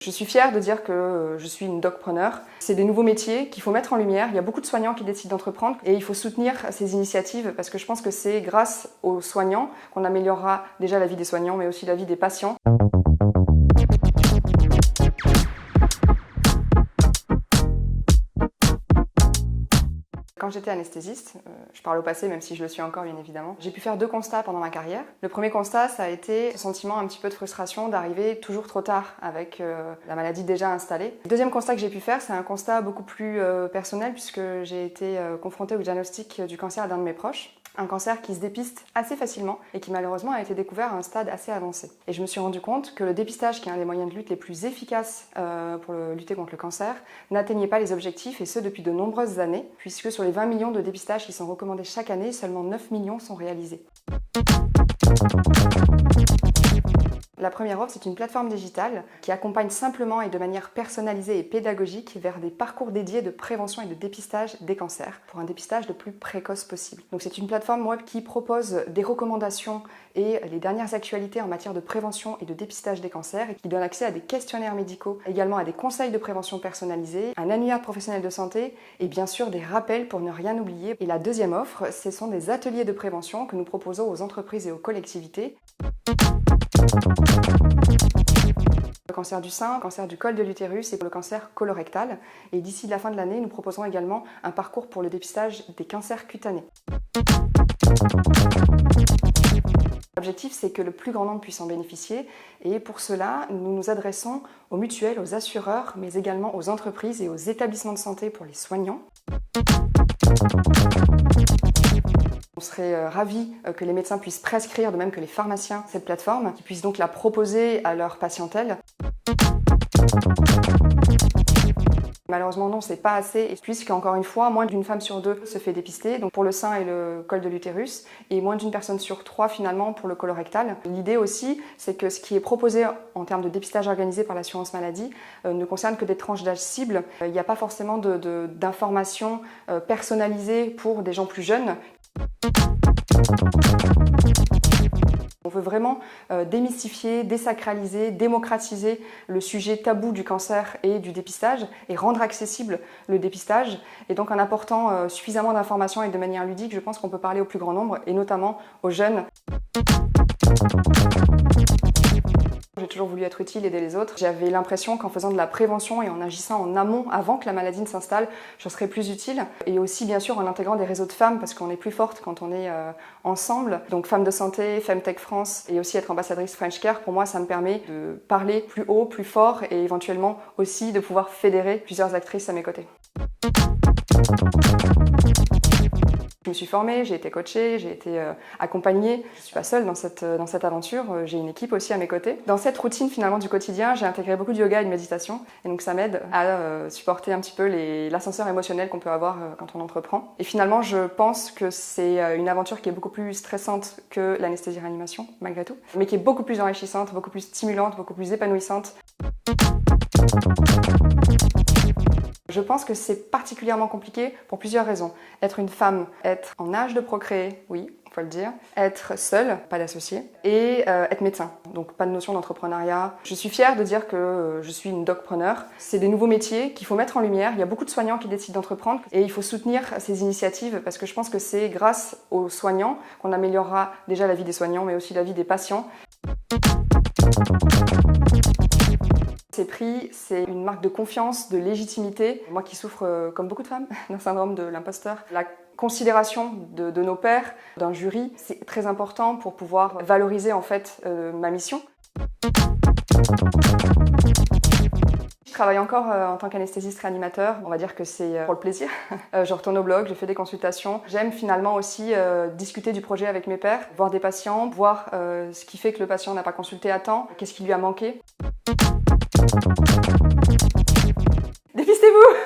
Je suis fière de dire que je suis une docpreneur. C'est des nouveaux métiers qu'il faut mettre en lumière. Il y a beaucoup de soignants qui décident d'entreprendre et il faut soutenir ces initiatives parce que je pense que c'est grâce aux soignants qu'on améliorera déjà la vie des soignants mais aussi la vie des patients. Quand j'étais anesthésiste, je parle au passé même si je le suis encore bien évidemment, j'ai pu faire deux constats pendant ma carrière. Le premier constat, ça a été ce sentiment un petit peu de frustration d'arriver toujours trop tard avec la maladie déjà installée. Le deuxième constat que j'ai pu faire, c'est un constat beaucoup plus personnel puisque j'ai été confrontée au diagnostic du cancer d'un de mes proches. Un cancer qui se dépiste assez facilement et qui malheureusement a été découvert à un stade assez avancé. Et je me suis rendu compte que le dépistage, qui est un des moyens de lutte les plus efficaces pour lutter contre le cancer, n'atteignait pas les objectifs et ce depuis de nombreuses années, puisque sur les 20 millions de dépistages qui sont recommandés chaque année, seulement 9 millions sont réalisés. La première offre, c'est une plateforme digitale qui accompagne simplement et de manière personnalisée et pédagogique vers des parcours dédiés de prévention et de dépistage des cancers pour un dépistage le plus précoce possible. Donc c'est une plateforme web qui propose des recommandations et les dernières actualités en matière de prévention et de dépistage des cancers et qui donne accès à des questionnaires médicaux, également à des conseils de prévention personnalisés, un annuaire de professionnels de santé et bien sûr des rappels pour ne rien oublier. Et la deuxième offre, ce sont des ateliers de prévention que nous proposons aux entreprises et aux collectivités. Le cancer du sein, le cancer du col de l'utérus et le cancer colorectal. Et d'ici la fin de l'année, nous proposerons également un parcours pour le dépistage des cancers cutanés. L'objectif, c'est que le plus grand nombre puisse en bénéficier et pour cela, nous nous adressons aux mutuelles, aux assureurs, mais également aux entreprises et aux établissements de santé pour les soignants. On serait ravis que les médecins puissent prescrire, de même que les pharmaciens, cette plateforme, qu'ils puissent donc la proposer à leur patientèle. Malheureusement non, c'est pas assez, puisque encore une fois, moins d'une femme sur deux se fait dépister, donc pour le sein et le col de l'utérus, et moins d'une personne sur trois finalement pour le colorectal. L'idée aussi, c'est que ce qui est proposé en termes de dépistage organisé par l'assurance maladie ne concerne que des tranches d'âge cibles. Il n'y a pas forcément d'informations personnalisées pour des gens plus jeunes. On veut vraiment démystifier, désacraliser, démocratiser le sujet tabou du cancer et du dépistage et rendre accessible le dépistage. Et donc en apportant suffisamment d'informations et de manière ludique, je pense qu'on peut parler au plus grand nombre et notamment aux jeunes. J'ai toujours voulu être utile, aider les autres. J'avais l'impression qu'en faisant de la prévention et en agissant en amont, avant que la maladie ne s'installe, je serais plus utile. Et aussi, bien sûr, en intégrant des réseaux de femmes, parce qu'on est plus forte quand on est ensemble. Donc, Femmes de Santé, Femtech France, et aussi être ambassadrice French Care, pour moi, ça me permet de parler plus haut, plus fort, et éventuellement aussi de pouvoir fédérer plusieurs actrices à mes côtés. Je me suis formée, j'ai été coachée, j'ai été accompagnée. Je ne suis pas seule dans cette aventure, j'ai une équipe aussi à mes côtés. Dans cette routine finalement du quotidien, j'ai intégré beaucoup de yoga et de méditation. Et donc ça m'aide à supporter un petit peu l'ascenseur émotionnel qu'on peut avoir quand on entreprend. Et finalement, je pense que c'est une aventure qui est beaucoup plus stressante que l'anesthésie-réanimation, malgré tout. Mais qui est beaucoup plus enrichissante, beaucoup plus stimulante, beaucoup plus épanouissante. Je pense que c'est particulièrement compliqué pour plusieurs raisons. Être une femme, être en âge de procréer, oui, il faut le dire. Être seule, pas d'associé. Et être médecin, donc pas de notion d'entrepreneuriat. Je suis fière de dire que je suis une docpreneur. C'est des nouveaux métiers qu'il faut mettre en lumière. Il y a beaucoup de soignants qui décident d'entreprendre et il faut soutenir ces initiatives parce que je pense que c'est grâce aux soignants qu'on améliorera déjà la vie des soignants mais aussi la vie des patients. Ces prix, c'est une marque de confiance, de légitimité. Moi qui souffre, comme beaucoup de femmes, d'un syndrome de l'imposteur, la considération de nos pairs, d'un jury, c'est très important pour pouvoir valoriser en fait ma mission. Je travaille encore en tant qu'anesthésiste réanimateur, on va dire que c'est pour le plaisir. Je retourne au blog, je fais des consultations. J'aime finalement aussi discuter du projet avec mes pairs, voir des patients, voir ce qui fait que le patient n'a pas consulté à temps, qu'est-ce qui lui a manqué. Dépistez-vous!